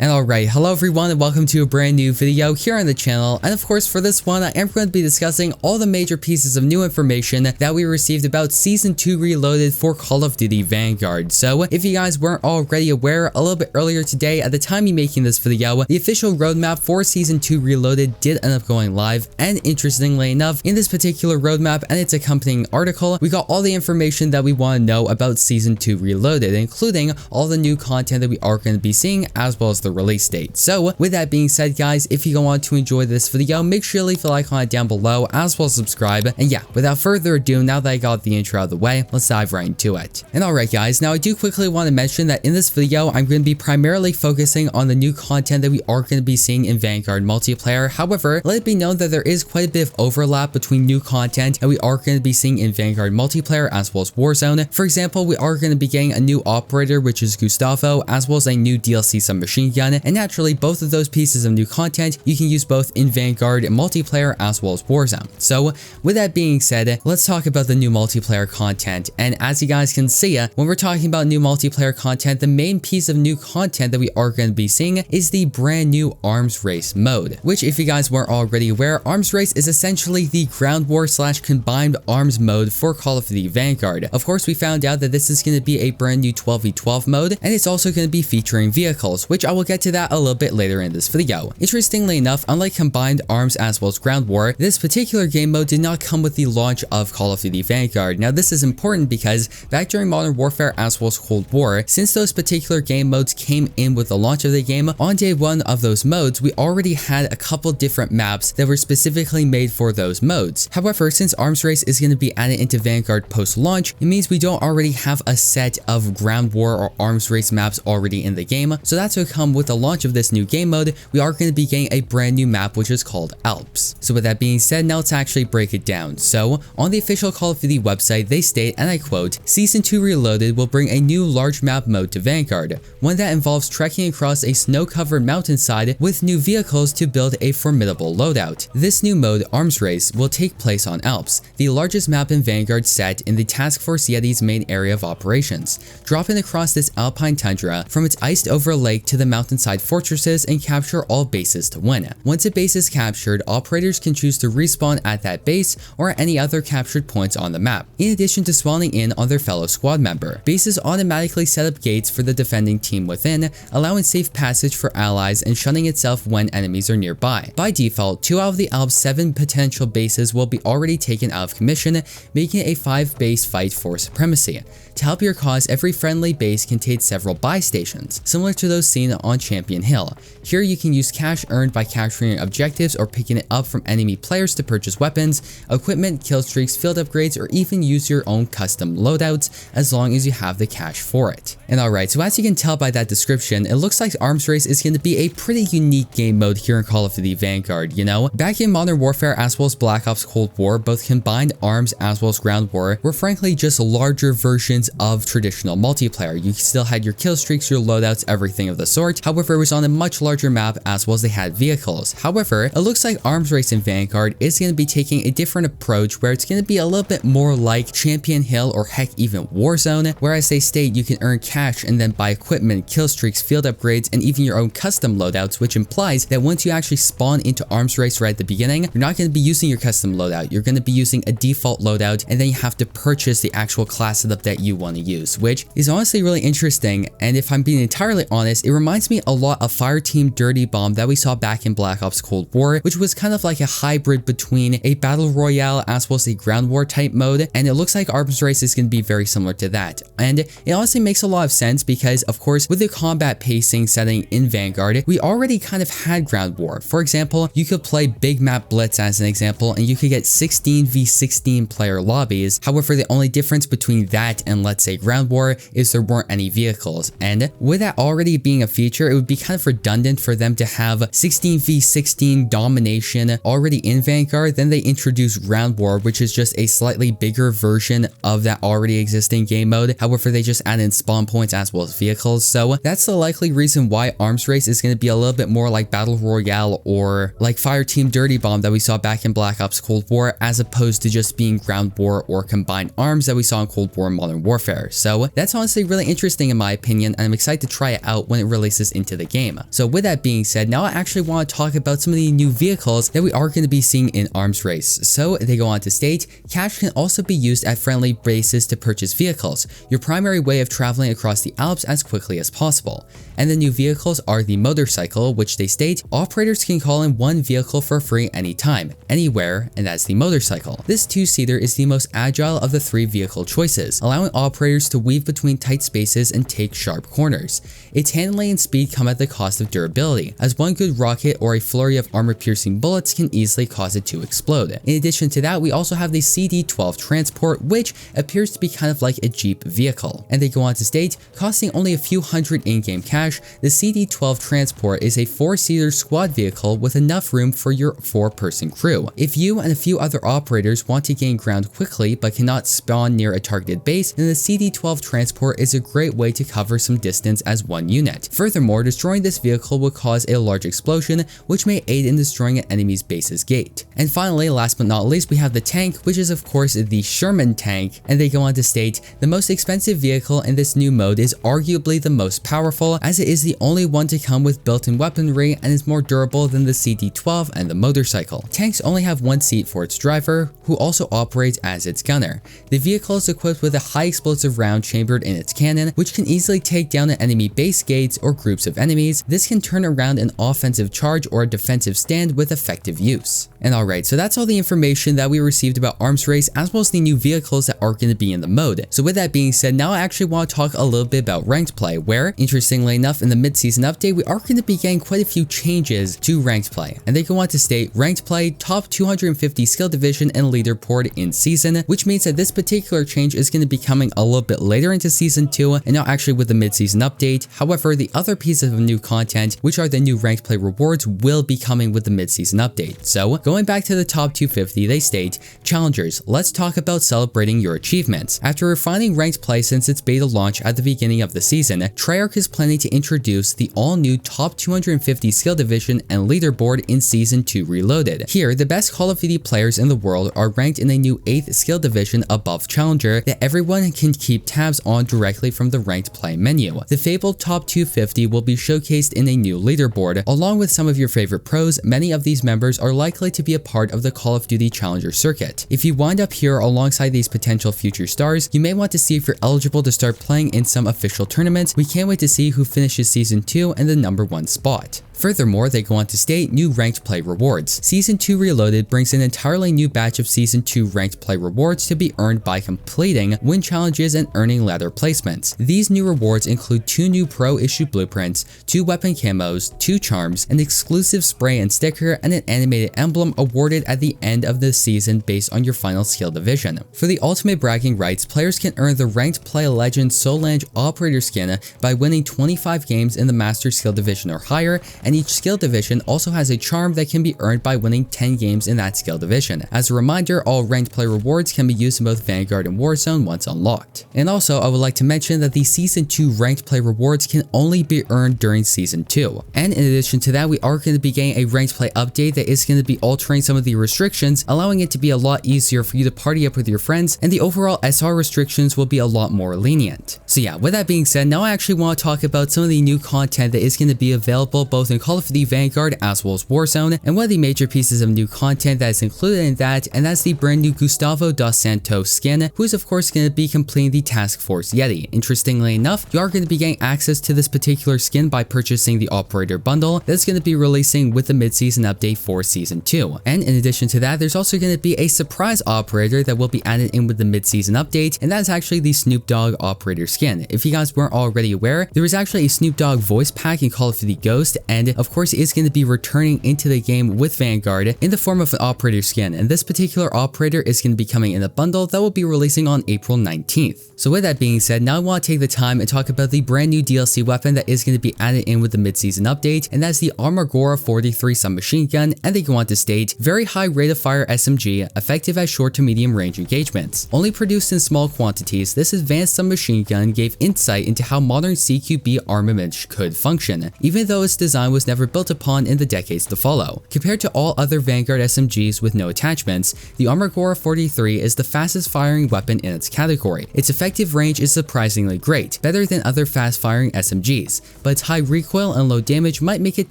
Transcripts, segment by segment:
And alright, hello everyone and welcome to a brand new video here on the channel. And of course for this one I am going to be discussing all the major pieces of new information that we received about Season 2 Reloaded for Call of Duty Vanguard. So if you guys weren't already aware, a little bit earlier today at the time of making this video, the official roadmap for Season 2 Reloaded did end up going live. And interestingly enough, in this particular roadmap and its accompanying article, we got all the information that we want to know about Season 2 Reloaded, including all the new content that we are going to be seeing as well as the release date. So with that being said guys, if you want to enjoy this video, make sure to leave a like on it down below as well as subscribe. And yeah, without further ado, now that I got the intro out of the way, let's dive right into it. And alright guys, now I do quickly want to mention that in this video, I'm going to be primarily focusing on the new content that we are going to be seeing in Vanguard multiplayer. However, let it be known that there is quite a bit of overlap between new content that we are going to be seeing in Vanguard multiplayer as well as Warzone. For example, we are going to be getting a new operator, which is Gustavo, as well as a new DLC submachine gun. And naturally, both of those pieces of new content you can use both in Vanguard multiplayer as well as Warzone. So with that being said, let's talk about the new multiplayer content. And as you guys can see, when we're talking about new multiplayer content, the main piece of new content that we are going to be seeing is the brand new Arms Race mode, which if you guys weren't already aware, Arms Race is essentially the ground war / combined arms mode for Call of Duty Vanguard. Of course, we found out that this is going to be a brand new 12v12 mode, and it's also going to be featuring vehicles, which I will get to that a little bit later in this video. Interestingly enough, unlike combined arms as well as ground war, this particular game mode did not come with the launch of Call of Duty Vanguard. Now this is important because back during Modern Warfare as well as Cold War, since those particular game modes came in with the launch of the game, on day one of those modes, we already had a couple different maps that were specifically made for those modes. However, since Arms Race is going to be added into Vanguard post-launch, it means we don't already have a set of ground war or Arms Race maps already in the game. So that's what come with the launch of this new game mode, we are going to be getting a brand new map which is called Alps. So with that being said, now let's actually break it down. So on the official Call of Duty website, they state, and I quote, "Season 2 Reloaded will bring a new large map mode to Vanguard, one that involves trekking across a snow-covered mountainside with new vehicles to build a formidable loadout. This new mode, Arms Race, will take place on Alps, the largest map in Vanguard set in the Task Force Yeti's main area of operations. Dropping across this alpine tundra from its iced over lake to the mountainside fortresses and capture all bases to win. Once a base is captured, operators can choose to respawn at that base or at any other captured points on the map, in addition to spawning in on their fellow squad member. Bases automatically set up gates for the defending team within, allowing safe passage for allies and shunning itself when enemies are nearby. By default, 2 out of the Alps' 7 potential bases will be already taken out of commission, making it a 5-base fight for supremacy. To help your cause, every friendly base contains several buy stations, similar to those seen on Champion Hill. Here you can use cash earned by capturing objectives or picking it up from enemy players to purchase weapons, equipment, kill streaks, field upgrades, or even use your own custom loadouts as long as you have the cash for it." And alright, so as you can tell by that description, it looks like Arms Race is going to be a pretty unique game mode here in Call of Duty Vanguard, you know? Back in Modern Warfare as well as Black Ops Cold War, both combined arms as well as ground war were frankly just larger versions of traditional multiplayer. You still had your kill streaks, your loadouts, everything of the sort. However, it was on a much larger map as well as they had vehicles. However, it looks like Arms Race in Vanguard is going to be taking a different approach where it's going to be a little bit more like Champion Hill or heck even Warzone, where as they state you can earn cash and then buy equipment, kill streaks, field upgrades, and even your own custom loadouts, which implies that once you actually spawn into Arms Race right at the beginning, you're not going to be using your custom loadout. You're going to be using a default loadout, and then you have to purchase the actual class setup that you want to use, which is honestly really interesting. And if I'm being entirely honest, it reminds me a lot of Fireteam Dirty Bomb that we saw back in Black Ops Cold War, which was kind of like a hybrid between a battle royale as well as a ground war type mode, and it looks like Arms Race is going to be very similar to that. And it honestly makes a lot of sense because of course with the combat pacing setting in Vanguard, we already kind of had ground war. For example, you could play Big Map Blitz as an example, and you could get 16v16 player lobbies. However, the only difference between that and let's say ground war is there weren't any vehicles, and with that already being a feature, it would be kind of redundant for them to have 16v16 domination already in Vanguard. Then they introduce ground war, which is just a slightly bigger version of that already existing game mode. However, they just add in spawn points as well as vehicles. So that's the likely reason why Arms Race is going to be a little bit more like Battle Royale or like Fireteam Dirty Bomb that we saw back in Black Ops Cold War, as opposed to just being ground war or combined arms that we saw in Cold War and Modern Warfare. So that's honestly really interesting in my opinion, and I'm excited to try it out when it releases access into the game. So with that being said, now I actually want to talk about some of the new vehicles that we are going to be seeing in Arms Race. So they go on to state, cash can also be used at friendly bases to purchase vehicles, your primary way of traveling across the Alps as quickly as possible. And the new vehicles are the motorcycle, which they state, operators can call in one vehicle for free anytime, anywhere, and that's the motorcycle. This two-seater is the most agile of the three vehicle choices, allowing operators to weave between tight spaces and take sharp corners. Its handling and speed come at the cost of durability, as one good rocket or a flurry of armor-piercing bullets can easily cause it to explode. In addition to that, we also have the CD-12 Transport, which appears to be kind of like a Jeep vehicle. And they go on to state, costing only a few hundred in-game cash, the CD-12 Transport is a 4-seater squad vehicle with enough room for your 4-person crew. If you and a few other operators want to gain ground quickly but cannot spawn near a targeted base, then the CD-12 Transport is a great way to cover some distance as one unit. Furthermore, destroying this vehicle will cause a large explosion, which may aid in destroying an enemy's base's gate. And finally, last but not least, we have the tank, which is of course the Sherman tank, and they go on to state, the most expensive vehicle in this new mode is arguably the most powerful, as it is the only one to come with built-in weaponry and is more durable than the CD-12 and the motorcycle. Tanks only have one seat for its driver, who also operates as its gunner. The vehicle is equipped with a high explosive round chambered in its cannon, which can easily take down an enemy base gates or groups of enemies. This can turn around an offensive charge or a defensive stand with effective use. And alright, so that's all the information that we received about Arms Race, as well as the new vehicles that are going to be in the mode. So with that being said, now I actually want to talk a little bit about ranked play, where, interestingly enough, in the mid-season update, we are going to be getting quite a few changes to ranked play. And they go on to state, ranked play, top 250 skill division and leaderboard in season, which means that this particular change is going to be coming a little bit later into season 2 and not actually with the mid-season update. However, the other pieces of new content, which are the new ranked play rewards, will be coming with the mid-season update. So going back to the top 250, they state, challengers, let's talk about celebrating your achievements. After refining ranked play since its beta launch at the beginning of the season, Treyarch is planning to introduce the all-new top 250 skill division and leaderboard in season 2 Reloaded. Here, the best Call of Duty players in the world are ranked in a new 8th skill division above challenger that everyone can keep tabs on directly from the ranked play menu. The fabled top 250 will be showcased in a new leaderboard, along with some of your favorite pros. Many of these members are likely to be a part of the Call of Duty Challenger circuit. If you wind up here alongside these potential future stars, you may want to see if you're eligible to start playing in some official tournaments. We can't wait to see who finishes season 2 in the #1 spot. Furthermore, they go on to state new ranked play rewards. Season 2 Reloaded brings an entirely new batch of Season 2 ranked play rewards to be earned by completing win challenges and earning ladder placements. These new rewards include 2 new pro issue blueprints, 2 weapon camos, 2 charms, an exclusive spray and sticker, and an animated emblem awarded at the end of the season based on your final skill division. For the ultimate bragging rights, players can earn the ranked play legend Solange operator skin by winning 25 games in the master skill division or higher, and each skill division also has a charm that can be earned by winning 10 games in that skill division. As a reminder, all ranked play rewards can be used in both Vanguard and Warzone once unlocked. And also, I would like to mention that the Season 2 ranked play rewards can only be earned during Season 2. And in addition to that, we are going to be getting a ranked play update that is going to be altering some of the restrictions, allowing it to be a lot easier for you to party up with your friends, and the overall SR restrictions will be a lot more lenient. So yeah, with that being said, now I actually want to talk about some of the new content that is going to be available both in Call of Duty Vanguard as well as Warzone, and one of the major pieces of new content that is included in that, and that's the brand new Gustavo dos Santos skin, who is of course going to be completing the Task Force Yeti. Interestingly enough, you are going to be getting access to this particular skin by purchasing the Operator bundle that's going to be releasing with the mid-season update for Season 2. And in addition to that, there's also going to be a surprise operator that will be added in with the mid-season update, and that's actually the Snoop Dogg Operator skin. If you guys weren't already aware, there is actually a Snoop Dogg voice pack in Call of Duty Ghost, and of course is going to be returning into the game with Vanguard in the form of an operator skin, and this particular operator is going to be coming in a bundle that will be releasing on April 19th. So with that being said, now I want to take the time and talk about the brand new DLC weapon that is going to be added in with the mid-season update, and that's the Armagora 43 submachine gun, and they go on to state, very high rate of fire SMG, effective at short to medium range engagements. Only produced in small quantities, this advanced submachine gun gave insight into how modern CQB armament could function. Even though it's designed was never built upon in the decades to follow. Compared to all other Vanguard SMGs with no attachments, the Armagora 43 is the fastest firing weapon in its category. Its effective range is surprisingly great, better than other fast firing SMGs, but its high recoil and low damage might make it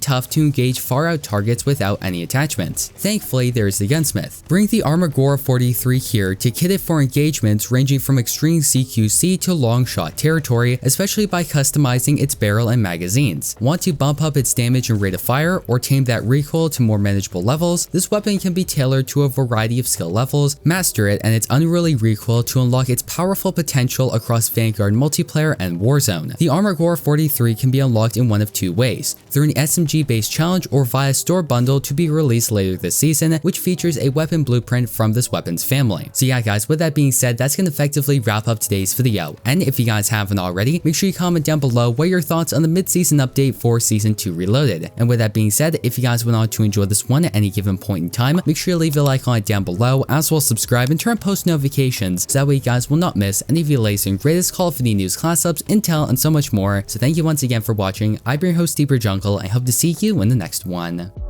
tough to engage far out targets without any attachments. Thankfully, there is the gunsmith. Bring the Armagora 43 here to kit it for engagements ranging from extreme CQC to long shot territory, especially by customizing its barrel and magazines. Want to bump up its damage and rate of fire, or tame that recoil to more manageable levels? This weapon can be tailored to a variety of skill levels, master it and its unruly recoil to unlock its powerful potential across Vanguard multiplayer and Warzone. The Armagora 43 can be unlocked in one of two ways, through an SMG based challenge or via store bundle to be released later this season, which features a weapon blueprint from this weapon's family. So yeah guys, with that being said, that's gonna effectively wrap up today's video, and if you guys haven't already, make sure you comment down below what your thoughts on the mid-season update for Season 2 Reloaded. And with that being said, if you guys went on to enjoy this one at any given point in time, make sure you leave a like on it down below, as well as subscribe and turn on post notifications so that way you guys will not miss any of the latest and greatest Call of Duty news, class ups, intel, and so much more. So thank you once again for watching. I've been your host, Deeper Jungle, and I hope to see you in the next one.